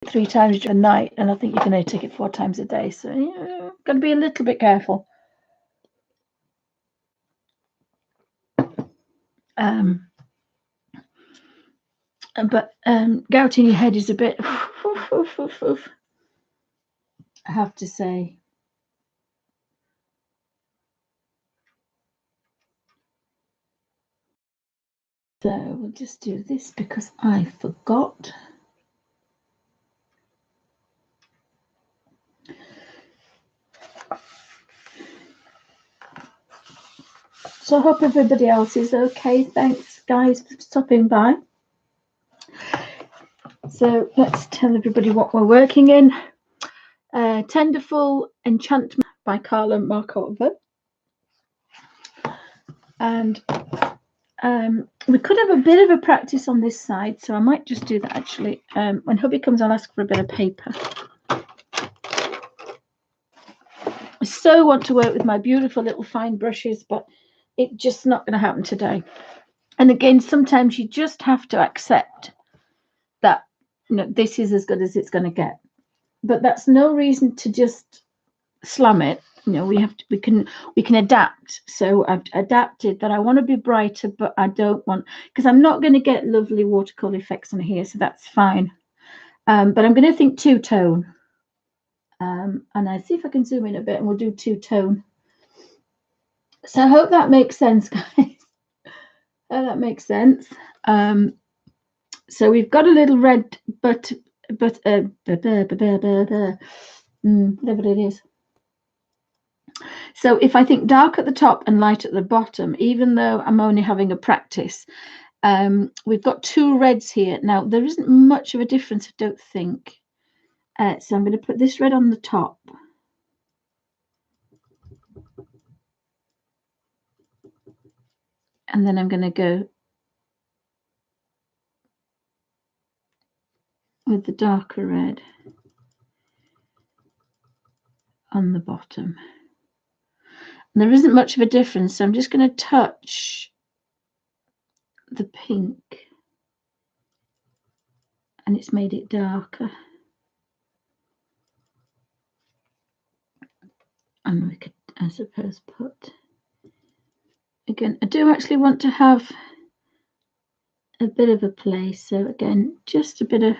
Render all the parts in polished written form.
3 times during the night, and I think you can only take it 4 times a day. So yeah, got to be a little bit careful. But gout in your head is a bit, I have to say. So we'll just do this because I forgot. So I hope everybody else is okay. Thanks, guys, for stopping by. So let's tell everybody what we're working in. Tenderful Enchantment by Carla Markova. And we could have a bit of a practice on this side, so I might just do that actually. When hubby comes, I'll ask for a bit of paper. I so want to work with my beautiful little fine brushes, but it's just not going to happen today. And again, sometimes you just have to accept that, you know, this is as good as it's going to get. But that's no reason to just slam it. You know, we can adapt. So I've adapted that I want to be brighter, but I don't want, because I'm not going to get lovely watercolor effects on here, so that's fine. But I'm going to think two-tone. And I see if I can zoom in a bit, and we'll do two-tone. So I hope that makes sense, guys. That makes sense. So we've got a little red, but whatever it is. So if I think dark at the top and light at the bottom, even though I'm only having a practice, we've got 2 reds here. Now, there isn't much of a difference, I don't think. So I'm going to put this red on the top. And then I'm going to go with the darker red on the bottom. And there isn't much of a difference, so I'm just going to touch the pink, and it's made it darker. And we could, I suppose, put, again, I do actually want to have a bit of a place, so again, just a bit of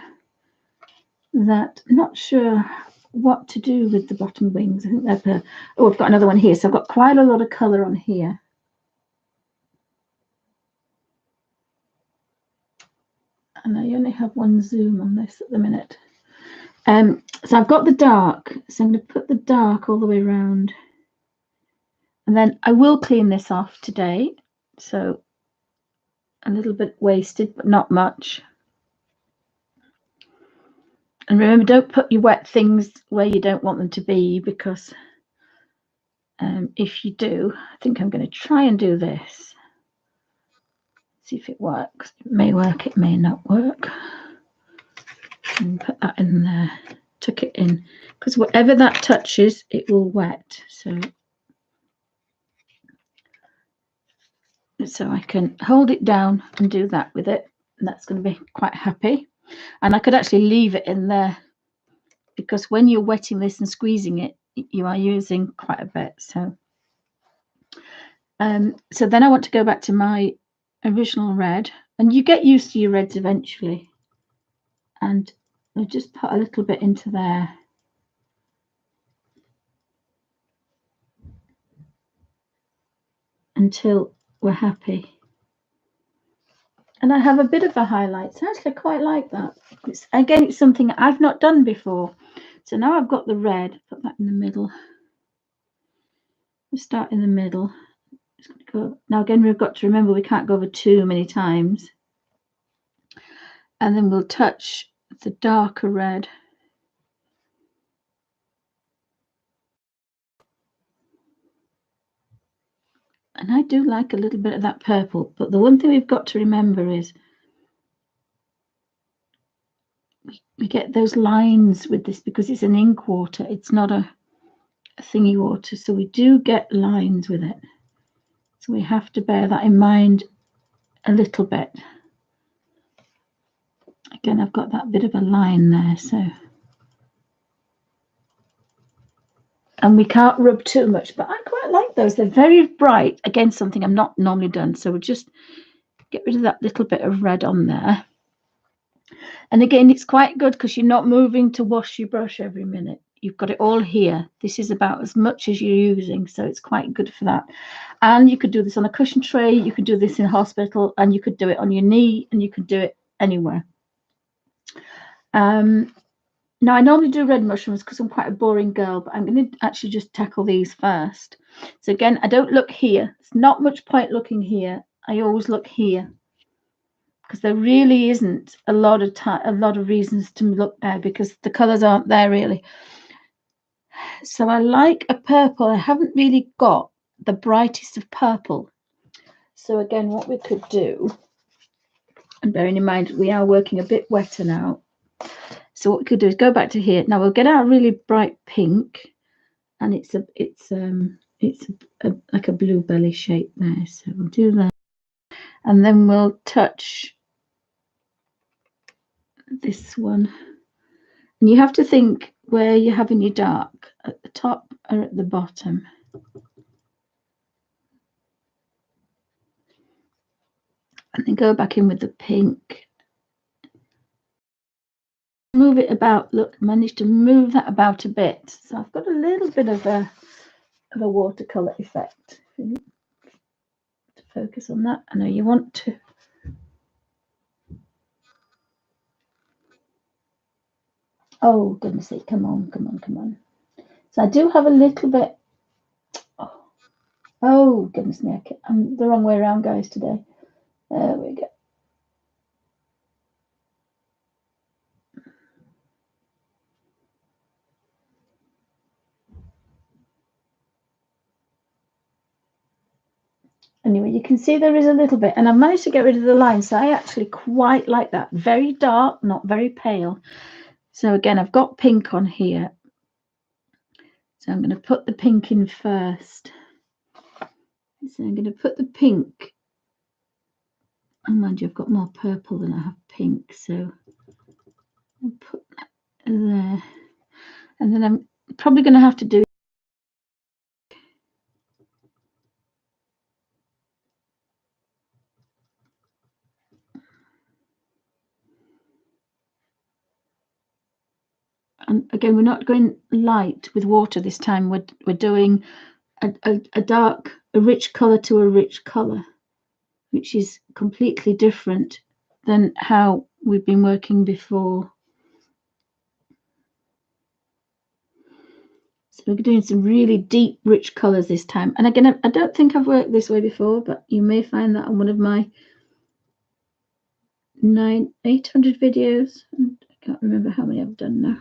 that. Not sure what to do with the bottom wings. I think they're oh, I've got another one here, so I've got quite a lot of colour on here. And I only have one zoom on this at the minute. So I've got the dark, so I'm going to put the dark all the way around. And then I will clean this off today, so a little bit wasted, but not much. And remember, don't put your wet things where you don't want them to be, because if you do, I think I'm going to try and do this. See if it works. It may work, it may not work. And put that in there, tuck it in, because whatever that touches, it will wet. So I can hold it down and do that with it, and that's going to be quite happy. And I could actually leave it in there, because when you're wetting this and squeezing it, you are using quite a bit. So so then I want to go back to my original red, and you get used to your reds eventually, and I'll just put a little bit into there. Until we're happy. And I have a bit of a highlight. So actually I quite like that. Again, it's something I've not done before. So now I've got the red, put that in the middle. We'll start in the middle. Now again, we've got to remember we can't go over too many times. And then we'll touch the darker red. And I do like a little bit of that purple, but the one thing we've got to remember is we get those lines with this because it's an ink water. It's not a thingy water, so we do get lines with it. So we have to bear that in mind a little bit. Again, I've got that bit of a line there, so. And we can't rub too much, but I quite like those. They're very bright. Again, something I'm not normally done. So we'll just get rid of that little bit of red on there. And again, it's quite good because you're not moving to wash your brush every minute. You've got it all here. This is about as much as you're using, so it's quite good for that. And you could do this on a cushion tray. You could do this in hospital, and you could do it on your knee, and you could do it anywhere. Now, I normally do red mushrooms because I'm quite a boring girl, but I'm going to actually just tackle these first. So again, I don't look here. There's not much point looking here. I always look here because there really isn't a lot of reasons to look there because the colours aren't there really. So I like a purple. I haven't really got the brightest of purple. So again, what we could do, and bearing in mind we are working a bit wetter now, so what we could do is go back to here. Now we'll get our really bright pink, and it's like a blue belly shape there. So we'll do that, and then we'll touch this one. And you have to think where you're having your dark, at the top or at the bottom. And then go back in with the pink. Move it about. Look, managed to move that about a bit. So I've got a little bit of a watercolor effect. To focus on that. I know you want to. Oh, goodness sake, come on, come on, come on. So I do have a little bit. Oh goodness me, I'm the wrong way around, guys, today. There we go. Anyway, you can see there is a little bit, and I've managed to get rid of the line, so I actually quite like that. Very dark, not very pale. So again, I've got pink on here. So I'm going to put the pink in first. So I'm going to put the pink. And mind you, I've got more purple than I have pink, so I'll put that there. And then I'm probably going to have to do. And again, we're not going light with water this time. We're doing a rich color to a rich color, which is completely different than how we've been working before. So we're doing some really deep, rich colors this time. And again, I don't think I've worked this way before, but you may find that on one of my 800 videos. I can't remember how many I've done now.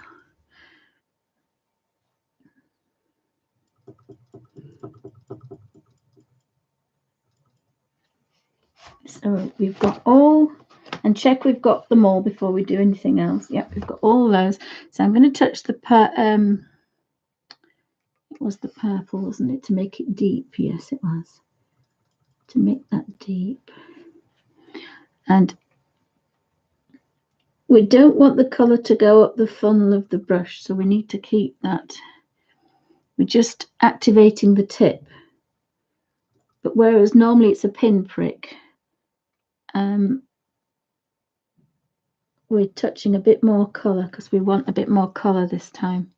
So we've got all, and check we've got them all before we do anything else. Yep, we've got all those. So I'm going to touch the it was the purple, wasn't it, to make it deep? Yes, it was. To make that deep. And we don't want the colour to go up the funnel of the brush, so we need to keep that. We're just activating the tip. But whereas normally it's a pinprick, we're touching a bit more colour because we want a bit more colour this time.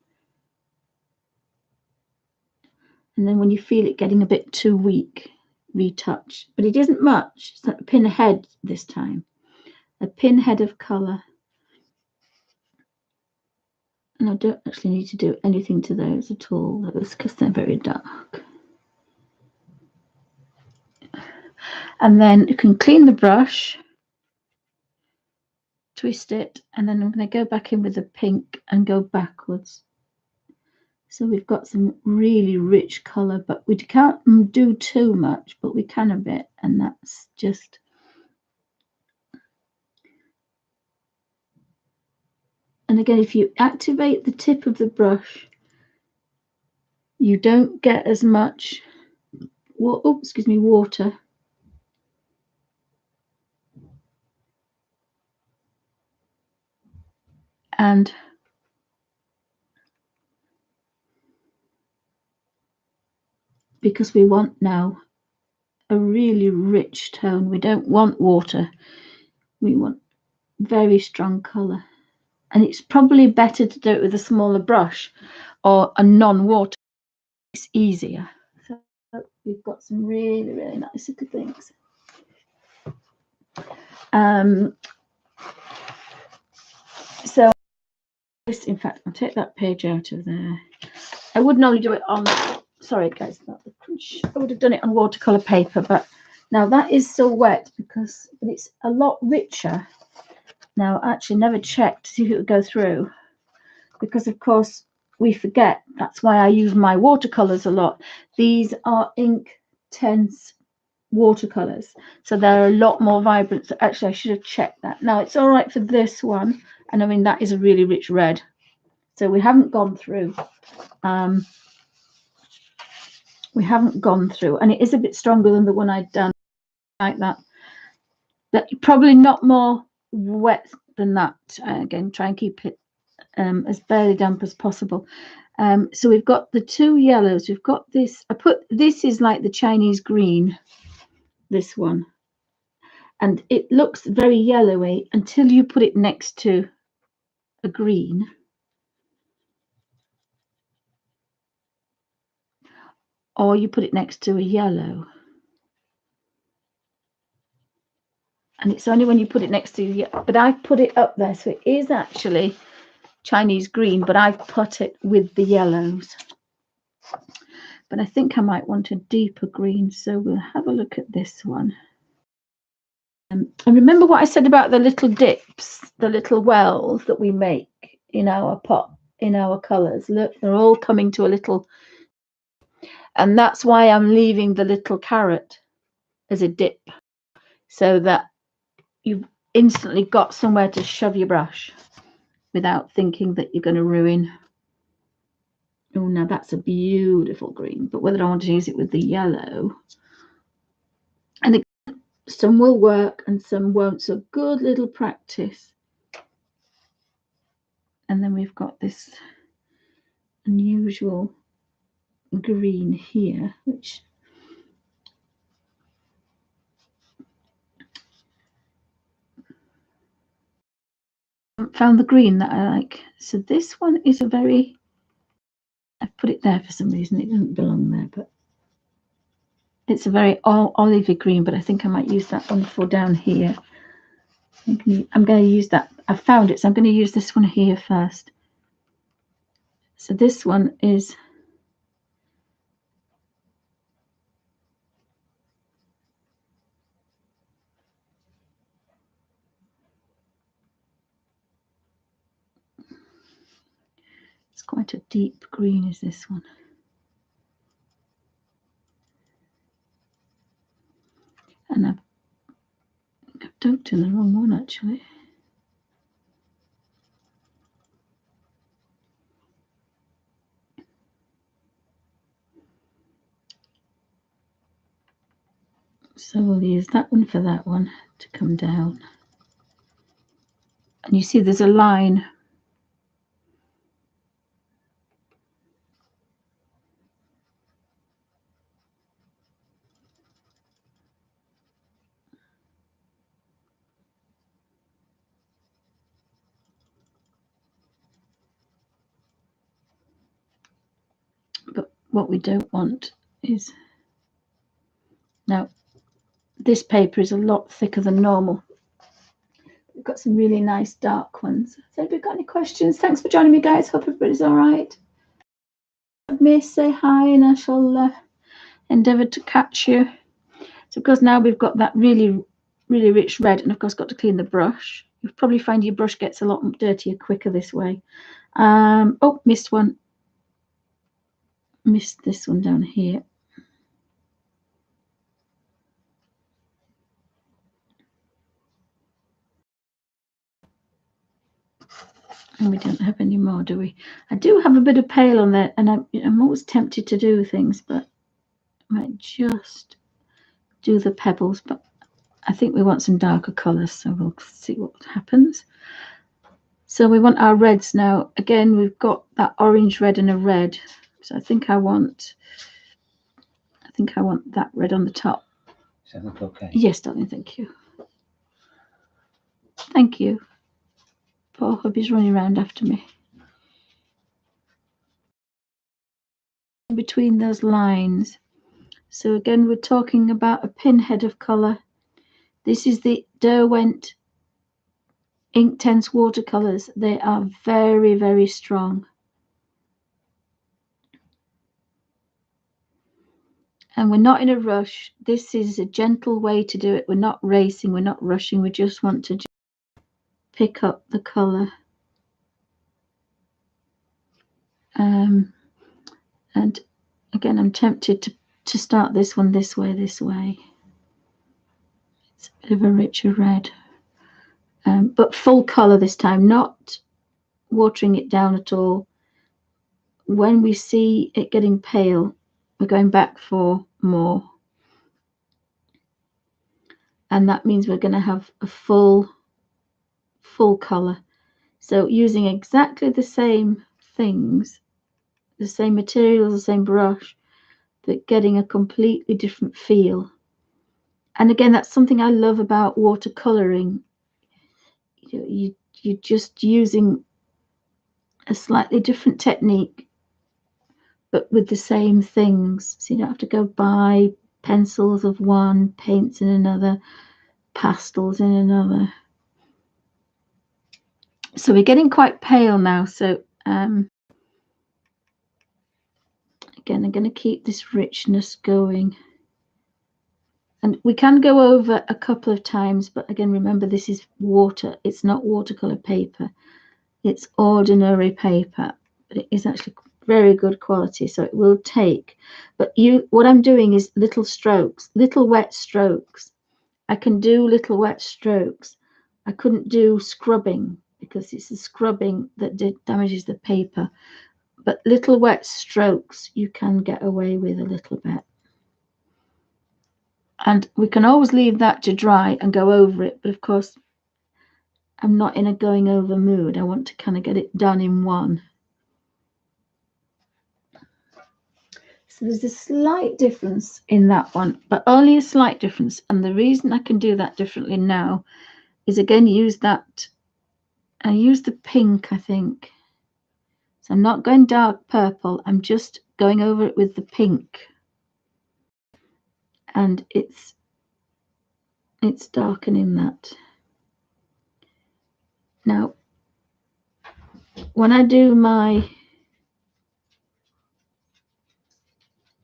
And then when you feel it getting a bit too weak, retouch. But it isn't much. It's like a pinhead this time. A pinhead of colour. And I don't actually need to do anything to those at all, those, because they're very dark. And then you can clean the brush, twist it, and then I'm going to go back in with the pink and go backwards. So we've got some really rich colour, but we can't do too much, but we can a bit, and that's just. And again, if you activate the tip of the brush, you don't get as much water. And because we want now a really rich tone, we don't want water, we want very strong colour. And it's probably better to do it with a smaller brush or a non-water. It's easier. So we've got some really, really nice little things. So in fact, I'll take that page out of there. I would normally do it on, sorry guys, not the crunch. I would have done it on watercolor paper, but now that is still wet but it's a lot richer. Now, I actually never checked to see if it would go through, because of course we forget. That's why I use my watercolors a lot. These are Inktense watercolors, so they're a lot more vibrant. So actually I should have checked that. Now it's all right for this one, and I mean that is a really rich red, so we haven't gone through. We haven't gone through, and it is a bit stronger than the one I'd done like that. But probably not more wet than that. Again, try and keep it as barely damp as possible. So we've got the two yellows. We've got this. This is like the Chinese green, this one, and it looks very yellowy until you put it next to a green. Or you put it next to a yellow. And it's only when you put it next to, but I put it up there, so it is actually Chinese green, but I put it with the yellows. But I think I might want a deeper green, so we'll have a look at this one. And remember what I said about the little dips, the little wells that we make in our pot, in our colours. Look, they're all coming to a little, and that's why I'm leaving the little carrot as a dip, so that you've instantly got somewhere to shove your brush without thinking that you're going to ruin. Oh, now that's a beautiful green, but whether I want to use it with the yellow, and again, some will work and some won't, so good little practice. And then we've got this unusual green here, which I haven't found the green that I like. So this one is a very, I've put it there for some reason, it doesn't belong there, but it's a very olivey green, but I think I might use that one for down here. I'm going to use that. I found it, so I'm going to use this one here first. So this one is quite a deep green, is this one. And I've doped in the wrong one actually. So we'll use that one for that one to come down. And you see there's a line. But what we don't want is, now this paper is a lot thicker than normal. We've got some really nice dark ones. So if you've got any questions, thanks for joining me, guys. Hope everybody's all right. Miss, say hi, and I shall endeavour to catch you. So of course now we've got that really, really rich red, and of course got to clean the brush. You'll probably find your brush gets a lot dirtier quicker this way. Oh, missed one. Missed this one down here. And we don't have any more, do we? I do have a bit of pale on there, and I'm always tempted to do things, but I might just do the pebbles. But I think we want some darker colours, so we'll see what happens. So we want our reds now. Again, we've got that orange, red, and a red. So I think I want that red on the top. Does that look okay? Yes, darling, thank you. Thank you. Poor hubby's running around after me. Between those lines. So again, we're talking about a pinhead of colour. This is the Derwent Inktense watercolours. They are very, very strong. And we're not in a rush. This is a gentle way to do it. We're not racing, we're not rushing. We just want to pick up the colour. And again, I'm tempted to start this one this way. It's a bit of a richer red. But full colour this time, not watering it down at all. When we see it getting pale, we're going back for more. And that means we're going to have a full colour. So using exactly the same things, the same materials, the same brush, but getting a completely different feel. And again, that's something I love about watercolouring. You're just using a slightly different technique, but with the same things. So you don't have to go buy pencils of one, paints in another, pastels in another. So we're getting quite pale now. So again, I'm going to keep this richness going. And we can go over a couple of times, but again, remember, this is water. It's not watercolor paper. It's ordinary paper, but it is actually very good quality, so it will take. But what I'm doing is little strokes, little wet strokes. I can do little wet strokes. I couldn't do scrubbing because it's the scrubbing that damages the paper. But little wet strokes you can get away with a little bit. And we can always leave that to dry and go over it. But of course, I'm not in a going over mood. I want to kind of get it done in one. So there's a slight difference in that one, but only a slight difference. And the reason I can do that differently now is, again, use that. I use the pink, I think. So I'm not going dark purple. I'm just going over it with the pink. And it's darkening that. Now, when I do my...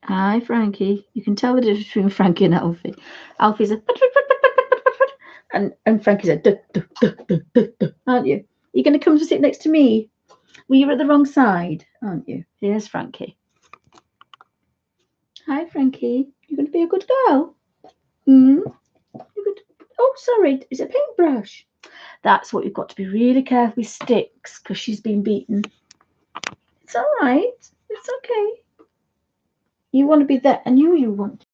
Hi, Frankie. You can tell the difference between Frankie and Alfie. Alfie's a... And Frankie's a... Duh, duh, duh, duh, duh, duh, aren't you? You're going to come to sit next to me? Well, you're at the wrong side, aren't you? Here's Frankie. Hi, Frankie. You're going to be a good girl. You're good. Oh, sorry. Is it a paintbrush? That's what you've got to be really careful with sticks, because she's been beaten. It's all right. It's okay. You want to be there. I knew you want.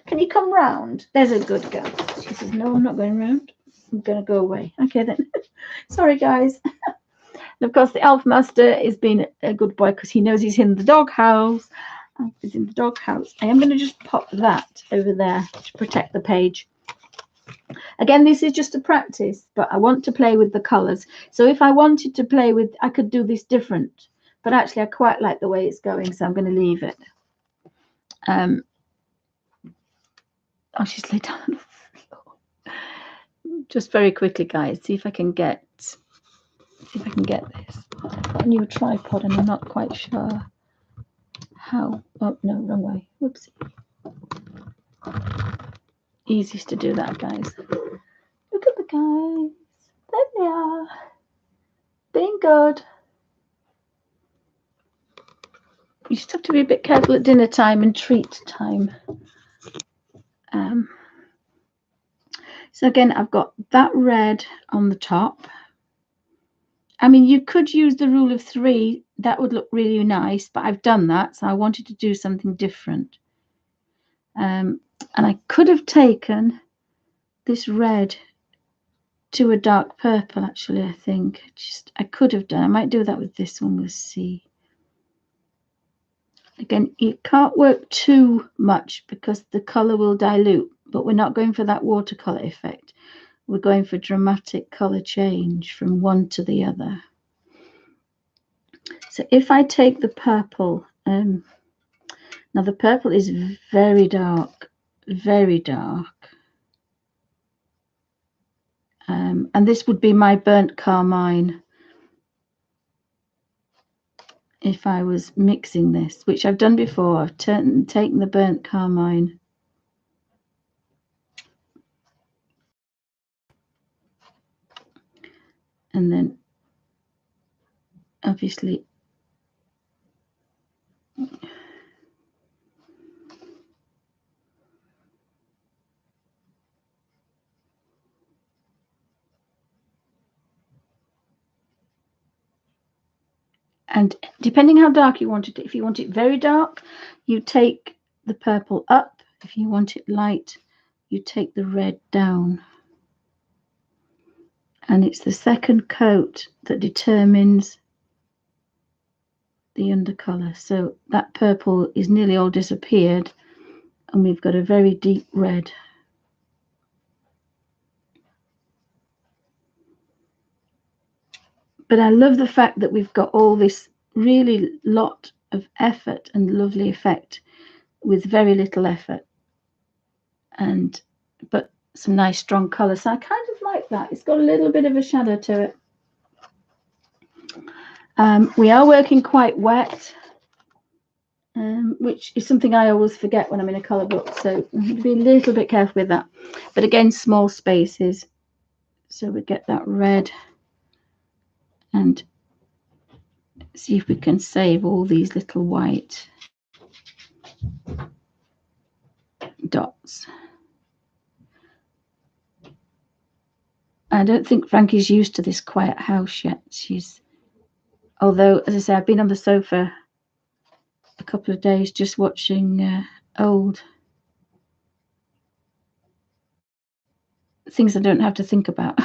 Can you come round? There's a good girl. She says, no, I'm not going round. I'm going to go away. Okay, then. Sorry, guys. And of course, the Elf Master is being a good boy because he knows he's in the doghouse. He's in the doghouse. I am going to just pop that over there to protect the page. Again, this is just a practice, but I want to play with the colours. So if I wanted to play with, I could do this different. But actually, I quite like the way it's going, so I'm going to leave it. Oh, she's laid down on the floor. Just very quickly, guys, see if I can get this. I've got a new tripod and I'm not quite sure how. Oh, no, wrong way. Whoopsie. Easiest to do that, guys. Look at the guys. There they are. Being good. You just have to be a bit careful at dinner time and treat time. So again, I've got that red on the top. I mean, you could use the rule of 3. That would look really nice, but I've done that, so I wanted to do something different. And I could have taken this red to a dark purple, actually. I think I could have done. I might do that with this one. We'll see. Again, you can't work too much because the color will dilute, but we're not going for that watercolor effect. We're going for dramatic color change from one to the other. So if I take the purple, now the purple is very dark, very dark. And this would be my burnt carmine if I was mixing this, which I've done before. I've taken the burnt carmine and then obviously and depending how dark you want it, if you want it very dark, you take the purple up. If you want it light, you take the red down. And it's the second coat that determines the undercolor. So that purple is nearly all disappeared and we've got a very deep red. But I love the fact that we've got all this really lot of effort and lovely effect with very little effort, but some nice strong colour. So I kind of like that. It's got a little bit of a shadow to it. We are working quite wet, which is something I always forget when I'm in a colour book. So be a little bit careful with that. But again, small spaces. So we get that red and see if we can save all these little white dots. I don't think Frankie's used to this quiet house yet. Although, as I say, I've been on the sofa a couple of days just watching old things I don't have to think about.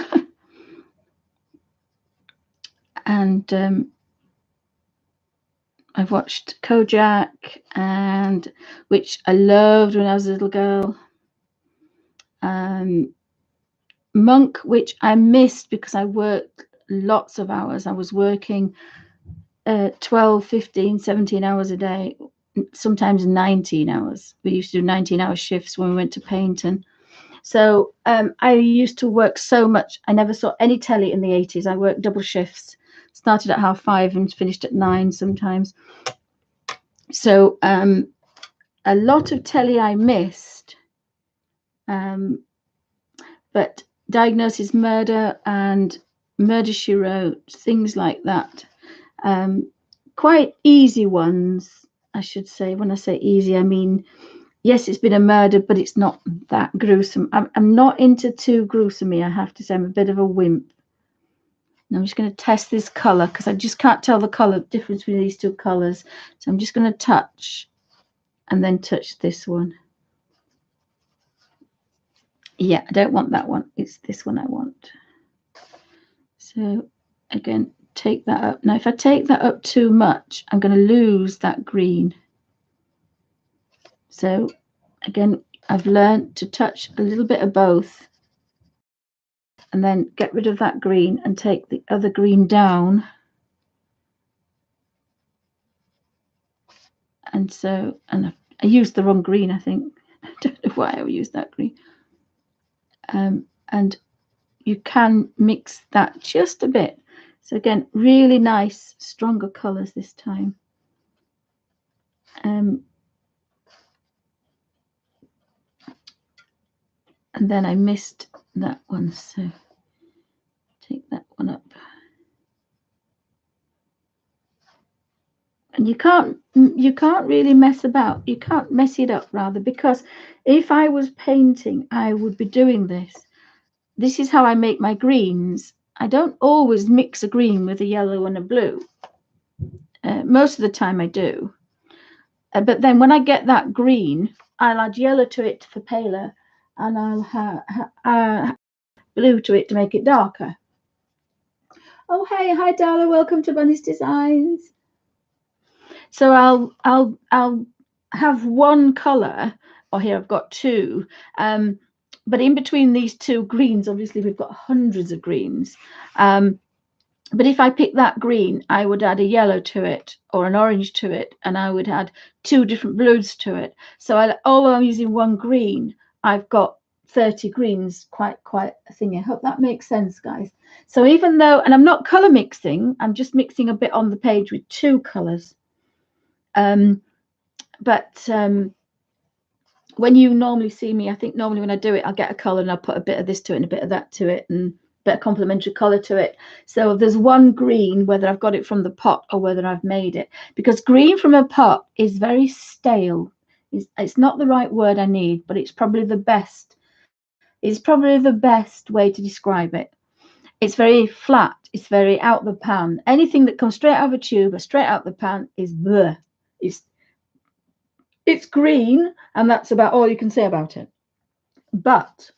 And I've watched Kojak, which I loved when I was a little girl. Monk, which I missed because I worked lots of hours. I was working 12, 15, 17 hours a day, sometimes 19 hours. We used to do 19-hour shifts when we went to Paynton. So I used to work so much. I never saw any telly in the 80s. I worked double shifts, started at 5:30 and finished at 9 sometimes. So a lot of telly I missed. But Diagnosis Murder and Murder, She Wrote, things like that. Quite easy ones, I should say. When I say easy, I mean, yes, it's been a murder, but it's not that gruesome. I'm not into too gruesome, I have to say. I'm a bit of a wimp. Now I'm just going to test this colour because I just can't tell the colour difference between these two colours. So I'm just going to touch and then touch this one. Yeah, I don't want that one. It's this one I want. So again, take that up. Now, if I take that up too much, I'm going to lose that green. So again, I've learned to touch a little bit of both and then get rid of that green and take the other green down. And so, and I used the wrong green, I think. I don't know why I used that green. And you can mix that just a bit. So again, really nice, stronger colours this time. And then I missed that one, so take that one up. And you can't really mess about. You can't mess it up, rather, because if I was painting, I would be doing this. This is how I make my greens. I don't always mix a green with a yellow and a blue. Most of the time I do. But then when I get that green, I'll add yellow to it for paler, and I'll blue to it to make it darker. Oh, hey, hi, Darla. Welcome to Bunny's Designs. So I'll have one colour. Oh, here I've got two. But in between these two greens, obviously we've got hundreds of greens. But if I pick that green, I would add a yellow to it or an orange to it, and I would add two different blues to it. So although I'm using one green, I've got 30 greens, quite a thing. I hope that makes sense, guys. So even though, and I'm not colour mixing, I'm just mixing a bit on the page with two colours. When you normally see me, I think normally when I do it, I'll get a colour and I'll put a bit of this to it and a bit of that to it and a bit of complementary colour to it. So there's one green, whether I've got it from the pot or whether I've made it, because green from a pot is very stale. It's not the right word I need, but it's probably the best. It's probably the best way to describe it. It's very flat. It's very out the pan. Anything that comes straight out of a tube or straight out the pan is bleh. It's green, and that's about all you can say about it. But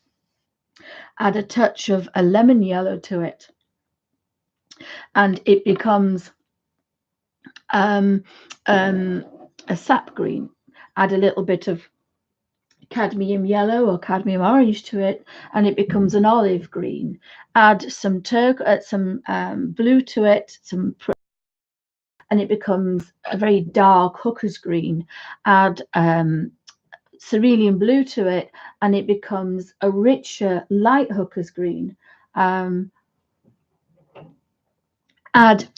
add a touch of a lemon yellow to it, and it becomes a sap green. Add a little bit of cadmium yellow or cadmium orange to it, and it becomes an olive green. Add some blue to it, and it becomes a very dark hooker's green. Add cerulean blue to it, and it becomes a richer light hooker's green. Add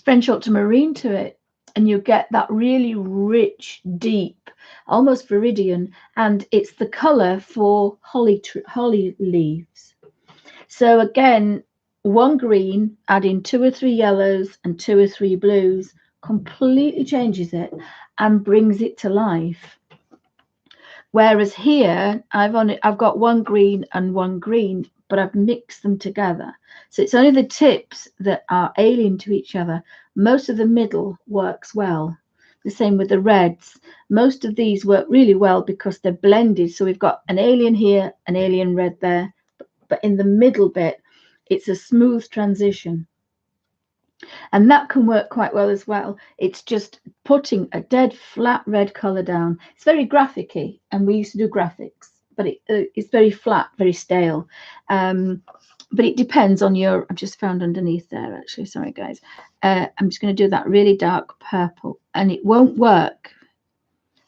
French ultramarine to it, and you get that really rich, deep, almost viridian, and it's the color for holly leaves. So again, one green, adding 2 or 3 yellows and 2 or 3 blues, completely changes it and brings it to life. Whereas here, I've got one green and one green, but I've mixed them together. So it's only the tips that are alien to each other. Most of the middle works well. The same with the reds. Most of these work really well because they're blended. So we've got an alien here, an alien red there, but in the middle bit, it's a smooth transition. And that can work quite well as well. It's just putting a dead flat red color down. It's very graphic-y, and we used to do graphics, but it's very flat, very stale. But it depends on your, I've just found underneath there actually, sorry guys. I'm just going to do that really dark purple, and it won't work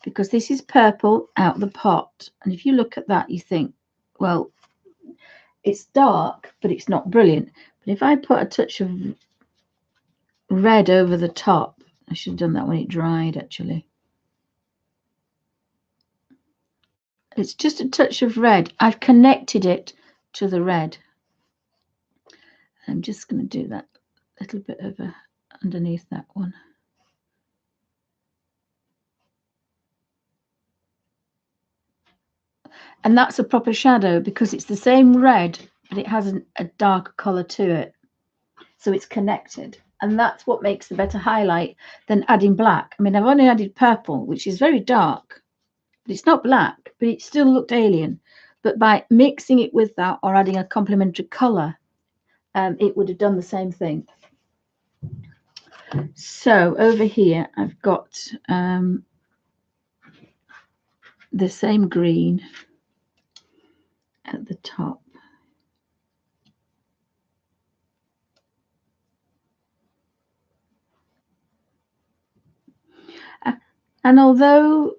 because this is purple out the pot. And if you look at that, you think, well, it's dark, but it's not brilliant. But if I put a touch of red over the top, I should have done that when it dried actually. It's just a touch of red. I've connected it to the red. I'm just going to do that little bit of underneath that one. And that's a proper shadow because it's the same red, but it has a darker color to it. So it's connected. And that's what makes a better highlight than adding black. I mean, I've only added purple, which is very dark, but it's not black, but it still looked alien. But by mixing it with that or adding a complementary color, it would have done the same thing. So over here, I've got the same green at the top. And although,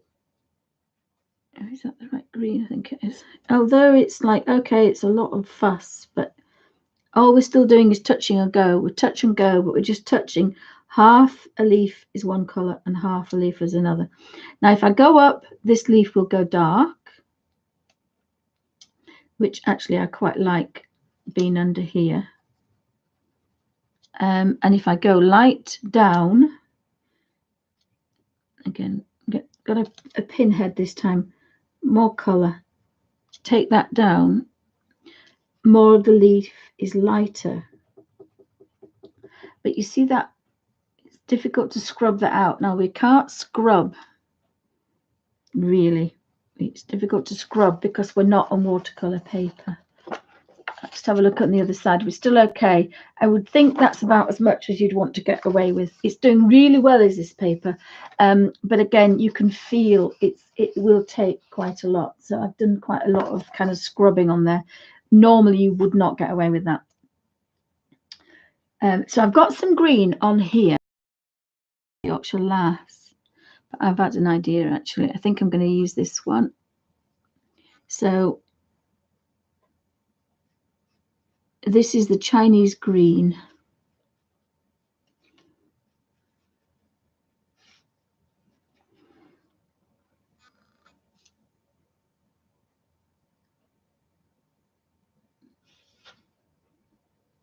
is that the right green? I think it is. Although it's like, okay, it's a lot of fuss, but all we're still doing is touching and go. We're touch and go, but we're just touching. Half a leaf is one color and half a leaf is another. Now, if I go up, this leaf will go dark, which actually I quite like being under here. And if I go light down, again, got a pinhead this time, more color. Take that down, more of the leaf is lighter. But you see that it's difficult to scrub that out. Now we can't scrub, really. It's difficult to scrub because we're not on watercolor paper. Just have a look on the other side. We're still okay. I would think that's about as much as you'd want to get away with. It's doing really well as this paper, but again, you can feel it will take quite a lot. So I've done quite a lot of kind of scrubbing on there. Normally you would not get away with that. So I've got some green on here. Yorkshire Lass, but I've had an idea actually. I think I'm going to use this one. So this is the Chinese green.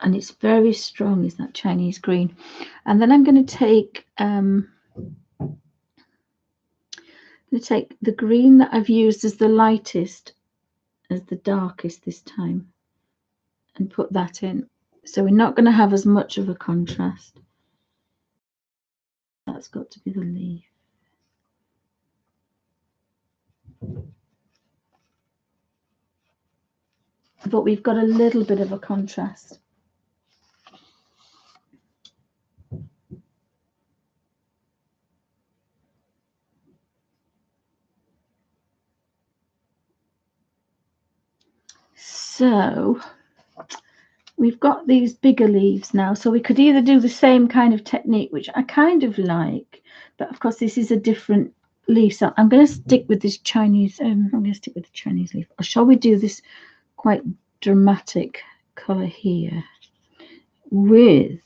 And it's very strong, is that Chinese green. And then I'm going to take the green that I've used as the lightest, as the darkest this time, and put that in. So we're not going to have as much of a contrast. That's got to be the leaf. But we've got a little bit of a contrast. So we've got these bigger leaves now, so we could either do the same kind of technique, which I kind of like, but of course this is a different leaf. So I'm going to stick with this Chinese. I'm going to stick with the Chinese leaf. Or shall we do this quite dramatic color here with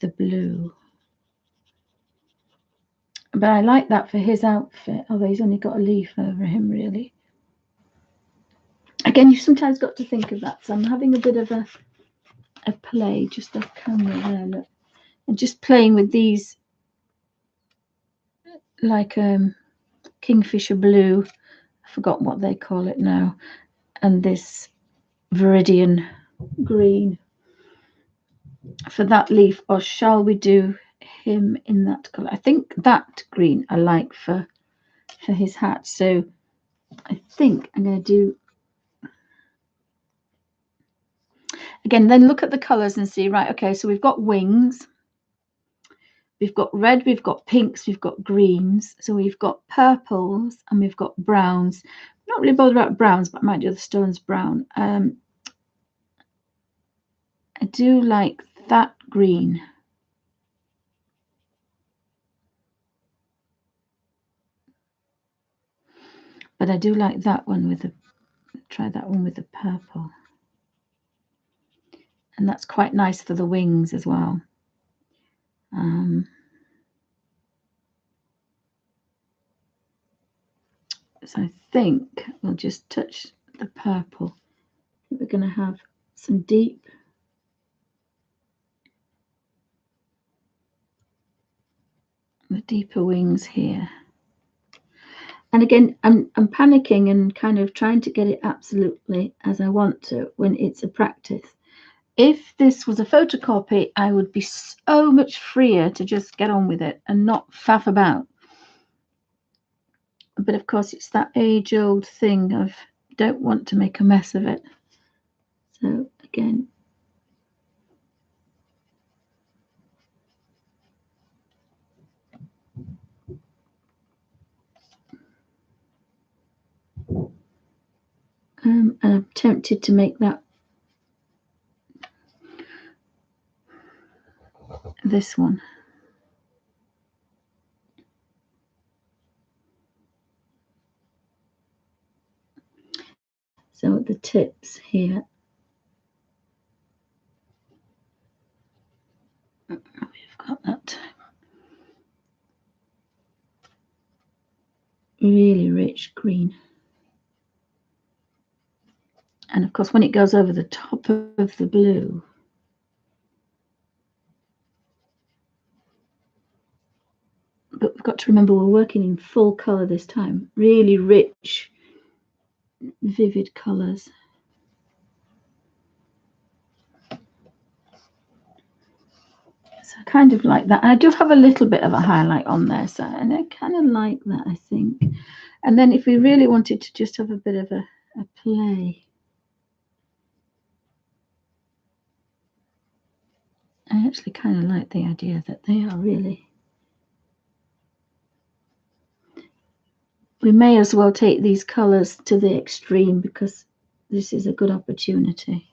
the blue? But I like that for his outfit, although he's only got a leaf over him, really. Again, you've sometimes got to think of that. So I'm having a bit of a play just off camera there, look, and just playing with these like kingfisher blue, I forgot what they call it now, and this viridian green for that leaf. Or shall we do him in that color? I think that green I like for his hat, so I think I'm going to do. Again, then look at the colors and see, right, okay, so we've got wings, we've got red, we've got pinks, we've got greens, so we've got purples and we've got browns. I'm not really bothered about browns, but I might do the stones brown. I do like that green. But I do like that one with the, try that one with the purple. And that's quite nice for the wings as well. So I think we'll just touch the purple. We're going to have some deep the deeper wings here. And again, I'm panicking and kind of trying to get it absolutely as I want to when it's a practice. If this was a photocopy, I would be so much freer to just get on with it and not faff about. But of course, it's that age-old thing of don't want to make a mess of it. So again, and I'm tempted to make that this one. So at the tips here, we've got that really rich green. And of course, when it goes over the top of the blue, but we've got to remember we're working in full color this time, really rich, vivid colors. So I kind of like that. And I do have a little bit of a highlight on there, so and I kind of like that, I think. And then if we really wanted to just have a bit of a play, I actually kind of like the idea that they are really. We may as well take these colours to the extreme because this is a good opportunity.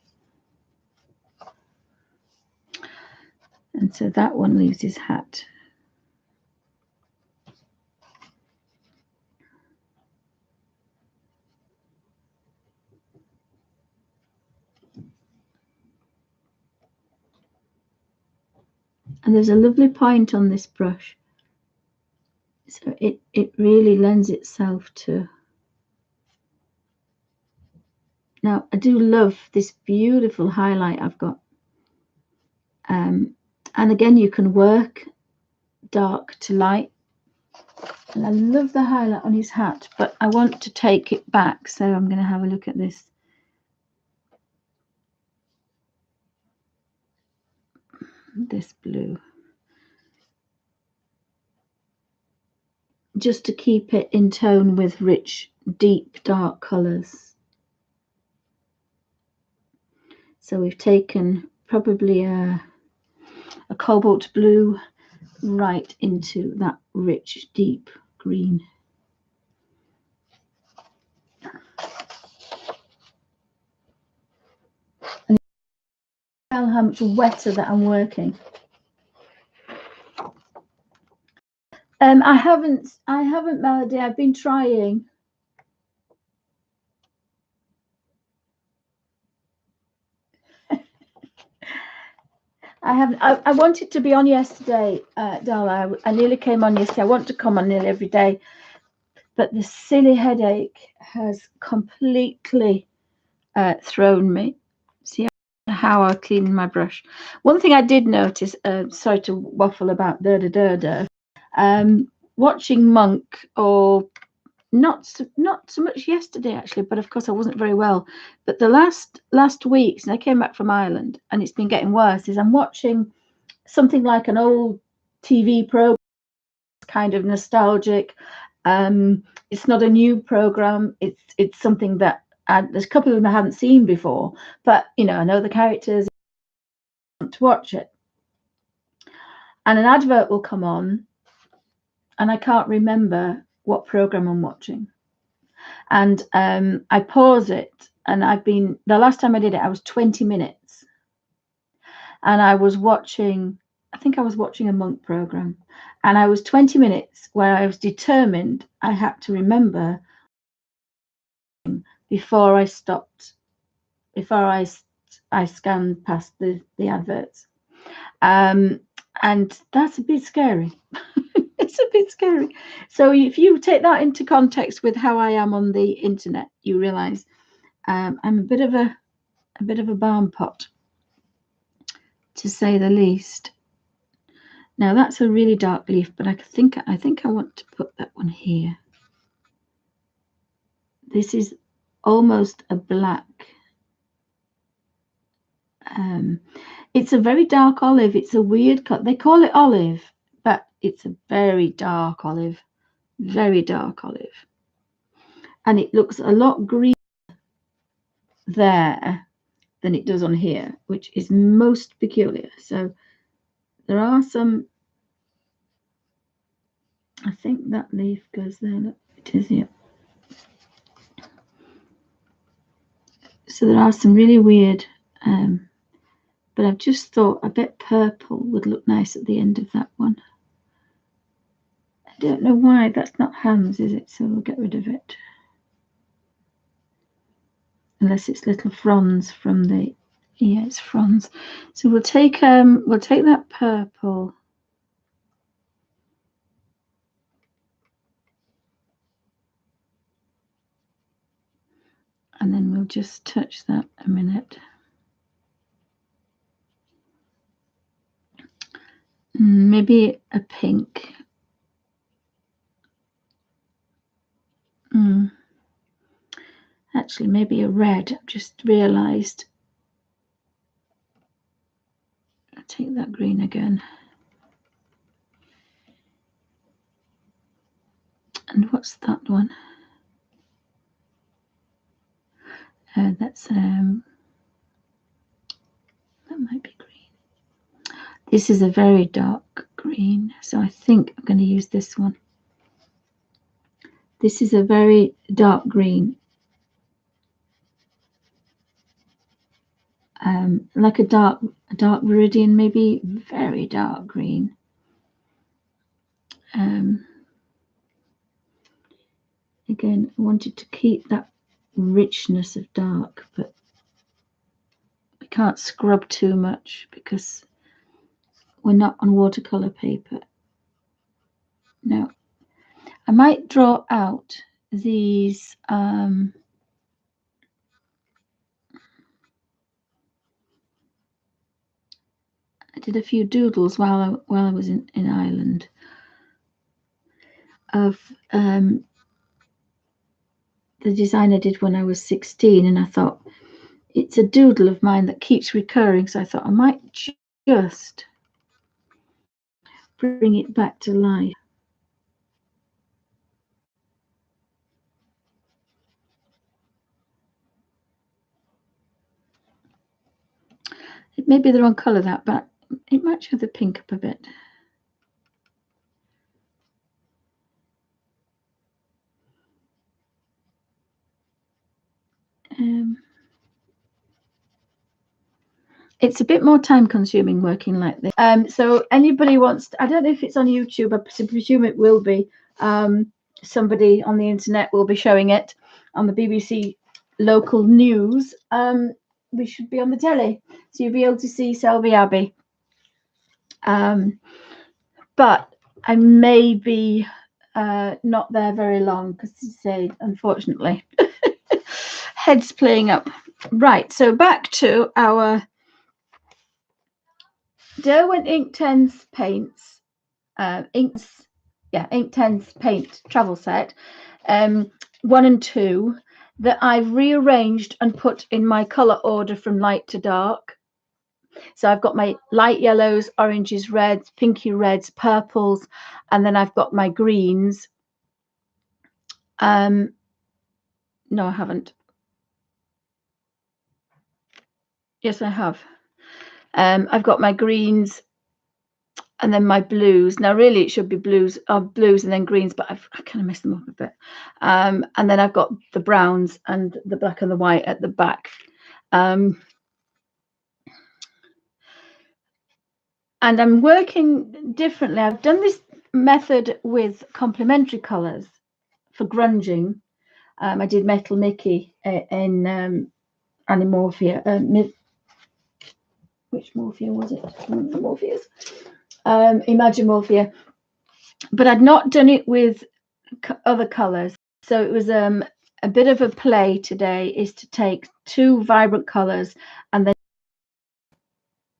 And so that one leaves his hat. And there's a lovely point on this brush. So it really lends itself to. Now, I do love this beautiful highlight I've got. And again, you can work dark to light. And I love the highlight on his hat, but I want to take it back. So I'm going to have a look at this. This blue. Just to keep it in tone with rich, deep, dark colours. So we've taken probably a cobalt blue right into that rich, deep green. And tell how much wetter that I'm working. I haven't, Melody. I've been trying. I haven't. I wanted to be on yesterday, Darla. I nearly came on yesterday. I want to come on nearly every day, but the silly headache has completely thrown me. See how I clean my brush. One thing I did notice. Sorry to waffle about watching Monk, or not so much yesterday actually, but of course I wasn't very well. But the last weeks, and I came back from Ireland, and it's been getting worse. Is I'm watching something like an old TV program, kind of nostalgic. It's not a new program. It's something that there's a couple of them I haven't seen before, but I know the characters. I want to watch it, and an advert will come on, and I can't remember what program I'm watching, and I pause it, and the last time I did it, I was 20 minutes, and I think I was watching a Monk program, and I was 20 minutes where I was determined I had to remember before I stopped, before I scanned past the adverts. And that's a bit scary. It's a bit scary. So if you take that into context with how I am on the internet, you realize I'm a bit of a barn pot, to say the least. Now that's a really dark leaf, but I think I want to put that one here. This is almost a black. It's a very dark olive. It's a weird cut. They call it olive, but it's a very dark olive, very dark olive, and it looks a lot greener there than it does on here, which is most peculiar. So there are some. I think that leaf goes there. Look, it is here. So there are some really weird, but I've just thought I bet purple would look nice at the end of that one. I don't know why. That's not Hans, is it? So we'll get rid of it. Unless it's little fronds from the, yeah, it's fronds. So we'll take that purple. And then we'll just touch that a minute. Maybe a pink. Actually, maybe a red. I've just realised. I'll take that green again. And what's that one? That's that might be green. This is a very dark green, so I think I'm going to use this one. This is a very dark green, like a dark viridian, maybe very dark green. Again, I wanted to keep that richness of dark, but we can't scrub too much because we're not on watercolor paper. Now, I might draw out these I did a few doodles while I was in Ireland of the design I did when I was 16, and I thought it's a doodle of mine that keeps recurring, so I thought I might just bring it back to life. It may be the wrong colour, that, but it might show the pink up a bit. It's a bit more time consuming working like this. So anybody wants to, I don't know if it's on YouTube, I presume it will be. Somebody on the internet will be showing it on the BBC local news. We should be on the telly, so you'll be able to see Selby Abbey. But I may be not there very long because, say, unfortunately, head's playing up. Right, so back to our Derwent Inktense paints, Inktense paint travel set, 1 and 2, that I've rearranged and put in my color order from light to dark. So I've got my light yellows, oranges, reds, pinky reds, purples, and then I've got my greens. No, I haven't. Yes, I have. I've got my greens and then my blues. Now, really, it should be blues and then greens, but I kind of messed them up a bit. And then I've got the browns and the black and the white at the back. And I'm working differently. I've done this method with complementary colours for grunging. I did Metal Mickey in Animorphia. Which Morphia was it? The Morpheus. Imagimorphia. But I'd not done it with other colours. So it was a bit of a play today, is to take 2 vibrant colours and then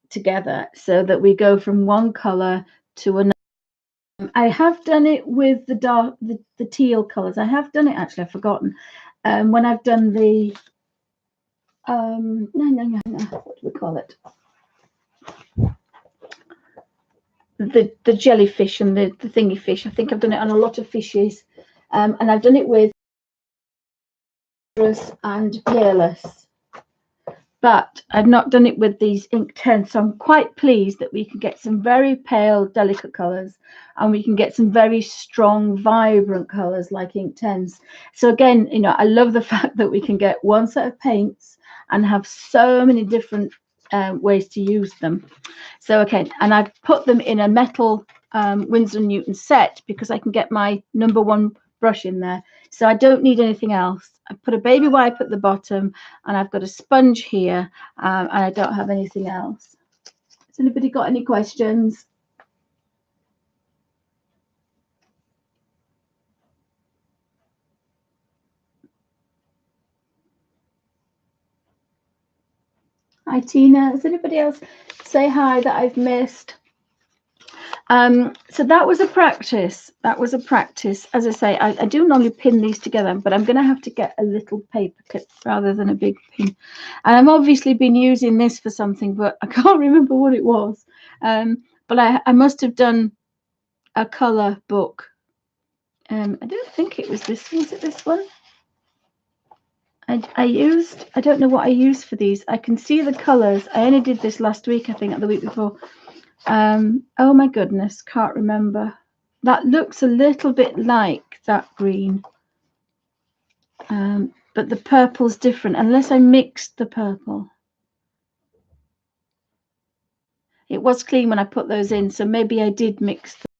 together so that we go from one colour to another. I have done it with the dark, the teal colours. I have done it, actually, I've forgotten. When I've done the no, what do we call it? The jellyfish and the thingy fish. I think I've done it on a lot of fishes, and I've done it with and Peerless, but I've not done it with these Inktense. So I'm quite pleased that we can get some very pale, delicate colours, and we can get some very strong, vibrant colours like Inktense. So again, you know, I love the fact that we can get one set of paints and have so many different ways to use them. So okay, and I've put them in a metal Winsor & Newton set because I can get my #1 brush in there, so I don't need anything else. I put a baby wipe at the bottom, and I've got a sponge here, and I don't have anything else. Has anybody got any questions? Hi Tina, has anybody else say hi that I've missed? So that was a practice. As I say, I do normally pin these together, but I'm going to have to get a little paper clip rather than a big pin. And I've obviously been using this for something, but I can't remember what it was. But I must have done a colour book. I don't think it was this. Was it this one? I don't know what I used for these. I can see the colours. I only did this last week, I think, or the week before. Oh my goodness, can't remember. That looks a little bit like that green. But the purple's different, unless I mixed the purple. It was clean when I put those in, so maybe I did mix them.